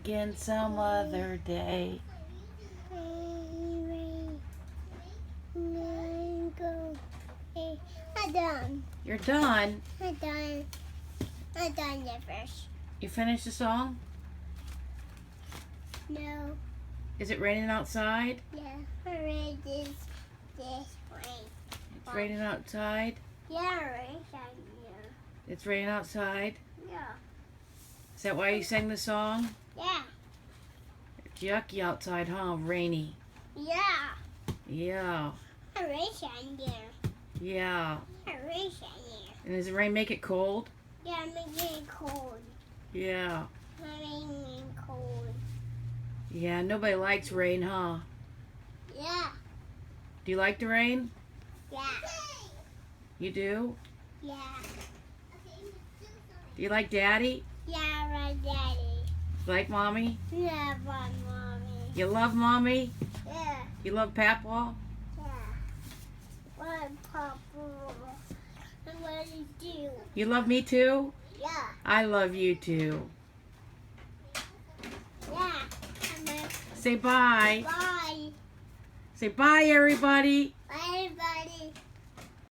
again some other day. I'm done. You're done? I'm done. I'm done the first. You finished the song? No. Is it raining outside? Yeah. I read this rain. It's raining outside? Yeah, rain down here. It's raining outside? Yeah. Is that why you sang the song? Yeah. It's yucky outside, huh? Rainy. Yeah. Yeah. I rain down here. Yeah. I rain down here. And does the rain make it cold? Yeah, I'm making it cold. Yeah. I'm making it cold. Yeah, nobody likes rain, huh? Yeah. Do you like the rain? Yeah. You do? Yeah. Do you like Daddy? Yeah, my daddy. Like Mommy? Yeah, my mommy. You love Mommy? Yeah. You love Papa? Yeah. My papa. And what do you do? You love me too? Yeah. I love you too. Yeah. And Say bye. bye. Say bye, everybody. Bye bye.